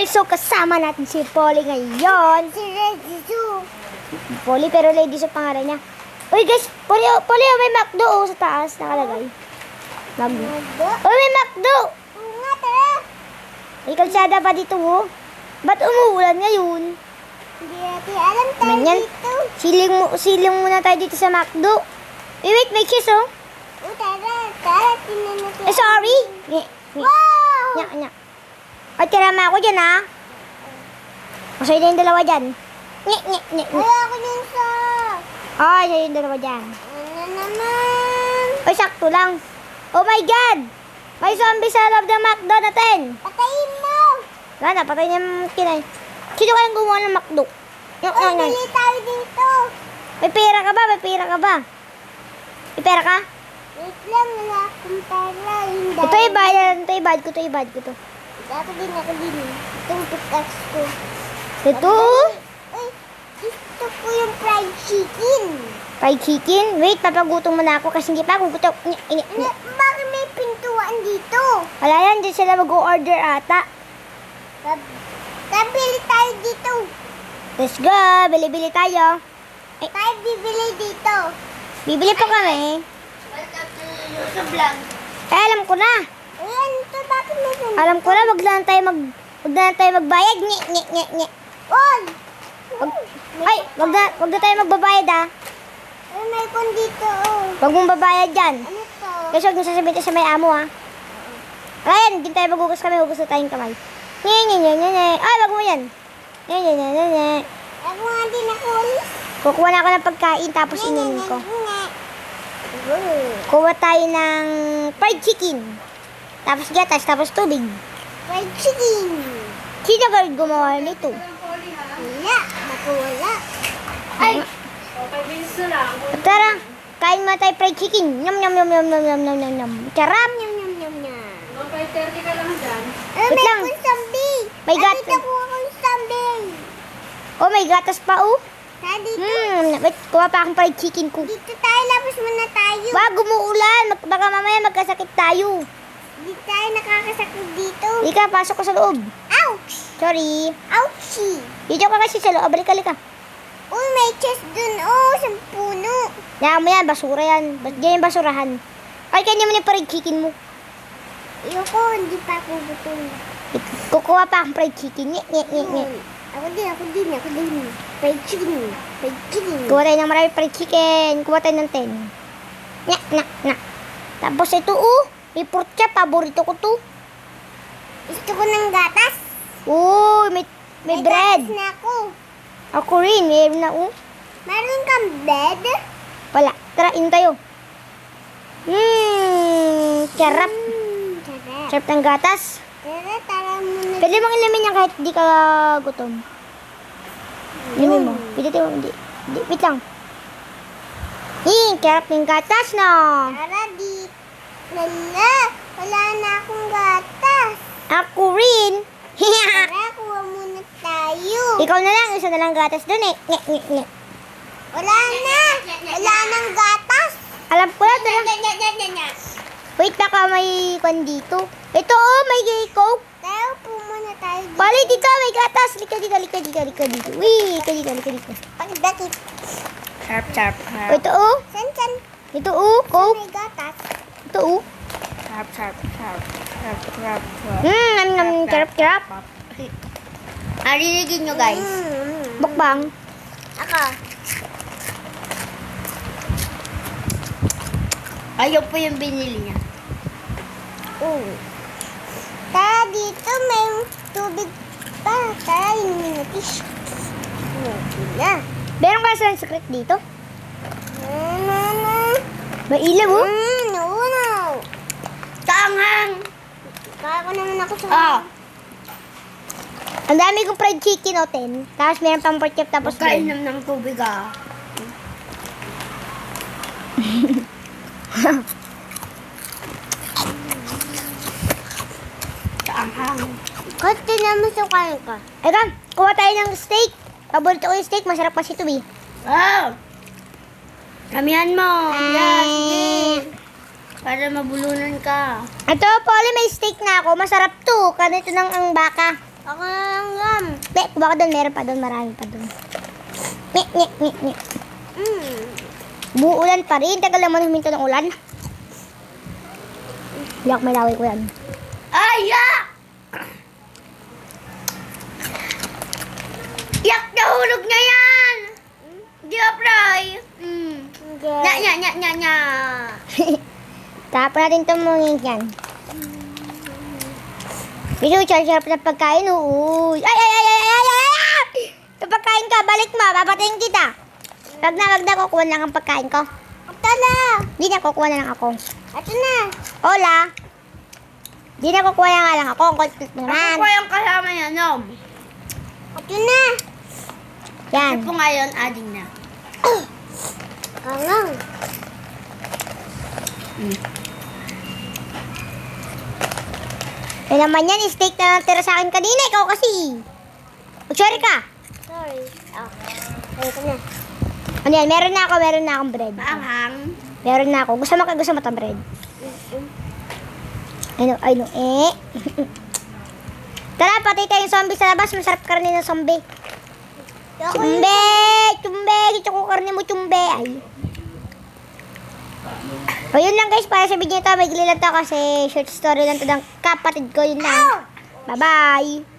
Guys, so kasama natin si Polly ngayon. Si Reggie Zoo. Polly, pero lady sa pangalan niya. Uy guys, Polly, may McDo sa taas nakalagay. McDo. Uy, may McDo! Oo nga, tara. May kalsada pa dito, oh. Ba't umuulan ngayon? Hindi natin alam tayo Ganyan. dito. Siling muna tayo dito sa McDo. Wait, may kiss, oh. Oo, tara, tingnan natin. Sorry. Wow! Nya. Ay, tirama ako dyan, ha? Masaya na yung dalawa dyan. Nye. Wala ako yung sa... Ay, sa'yo yung dalawa dyan. Ano naman? Ay, sakto lang. Oh my God! May zombie sa loob ng McDo natin. Patayin mo! Wala na, patay niya yung kinay. Sino kayang gumawa ng McDo? Uy, bili tayo dito. May pera ka ba? May pera ka? Wait lang, wala akong pera. Ito ibad ko to. Ako din. Itong pickaxe ko. Ito? Uy, gusto ko yung fried chicken. Fried chicken? Wait, papagutom mo na ako kasi hindi pa ako gutom. Ano, bakit may pintuan dito? Wala yan, dyan sila mag-order ata. Bili tayo dito. Let's go, bili-bili tayo. Tayo bibili dito. Bibili po kami. Welcome to YouTube vlog. Alam ko na. Ayan, ito bakit may pintuan? Alam ko na, wag na lang tayo magbayad. Nye. Oy! Ay, wag na tayo magbabayad, ha. Ay, may kon dito, oh. Wag mong babayad dyan. Ano to? Kasi huwag nasasabihin tayo sa may amo, ha. Ayan, hindi tayo maghugas kami, hugas na tayong kamay. Nye. Ay, wag mo yan. Nye. Ako nga din ako. Kukuha na ako ng pagkain, tapos inin ko. Kuha tayo ng fried chicken. Tapos gatas, tapos tubig. Fried chicken. Sino ba gumawa nito? Wala. Naku, wala. Ay! Tara, kain mo tayo fried chicken. Nyam. Charap! Nyam. 5:30 ka lang dyan. Ay, Wait may lang. kun zombie. May gat- Nakita ko akong zombie. Oh, may gatas pa, oh. Tara dito. Wait, kuha pa akong fried chicken ko. Dito tayo, labas muna tayo. Wag, umuulan. Baka mamaya magkasakit tayo. Dito tayo nakakasakit dito. Ika, pasok ko sa loob. Ouch! Sorry. Ouchie! Dito ka kasi sa loob. Halika. Uy, may chest dun. Oh, sa puno. Yan mo yan, basura yan. Diyan yung basurahan. Kaya kanya mo yung fried chicken mo. Ayoko, hindi pa ako gutom. Kukuha pa akong fried chicken. Nye. Ako din. Fried chicken. Kuha tayo ng marami fried chicken. Kuha tayo ng 10. Nya. Tapos ito, oh. May pork chop. Paborito ko to. Gusto ko ng gatas. Oh, may bread. Gatas na ako. Ako rin. Meron na, oh. Meron kang bed? Wala. Tara, in tayo. Sarap. Sarap. Sarap ng gatas. Tara muna. Pwede mong ilamin yan kahit di ka gutom. Ilamin mo. Pwede tayo. Hindi. Wait lang. Sarap ng gatas, no? Tara di. Lala, wala na akong gatas. Ako rin. Tara, kuha muna tayo. Ikaw na lang. Isa na lang gatas dun, eh. Nye. Wala na. Wala nang gatas. Alam ko na. Wait, baka may kwan dito. Ito, oh. May coke. Tara, po muna tayo dito. Pali, dito. May gatas. Lika dito. Uy, lika dito. Pagdakit. Sharp. Ito, oh. San? Ito, oh. Coke. May gatas. Ito, oh. Sharp. Charap. Naririgin nyo guys. Bukbang. Ako. Ayaw po yung binili niya. Tara, dito may tubig pa. Tara, inumin natin. Wala. Meron ka sa secret dito? No. May ilaw, oh. No. Tanghang! Kaya ko naman ako sa... Ah! Ang dami kong fried chicken, oh, 10. Tapos meron pang pork chop, tapos bread. Kainom ng tubig ah. Tanghang. Kasi naman sa kain ka. Eka, kuha tayo ng steak. Paborito ko yung steak, masarap kasi ito, eh. Wow! Kamihan mo. Ah. Sige. Para mabulunan ka. Ito, Polly, may steak na ako. Masarap to. Kanito ng ang baka. Ako baka doon, meron pa doon, marami pa doon. Nye, nye, nye, nye. Buulan pa rin. Tagal naman huminto ng ulan. Yak, may laway ko yan. Ay, yak! Yak, nahulog na yan! Di ba, Fry? Nya, nya, nya, nya, nya. Tapos natin tumungin yan. Pero charge na pagkain, oo. Ay, ay, ay, ay, ay, ay, ay! Ito pagkain ka, balik mo, papatayin kita. Wag na, kukuha na lang ang pagkain ko. Ito na. Di na, kukuha na lang ako. Ito na. Hola. Di na, kukuha na nga lang ako. Ang kulit mo Ako naman. ko yung kasama niya, Nom. Ito na. Yan. Ito ngayon, ading na. Kangang. Yan naman yan, steak na lang tira sa akin kanina. Ikaw kasi. Sorry ka. Sorry. Ito na. Ano yan, meron na akong bread. Maanghang. Meron na ako. Gusto mo ito bread? Ano, eh. Tara, patay tayong zombie sa labas. Masarap karne ng zombie. Chumbe! Gusto ko karne mo, chumbe. Ay. O, yun lang guys. Para sa video nito, may lang to kasi short story lang to ng kapatid ko. Yun lang. Bye-bye!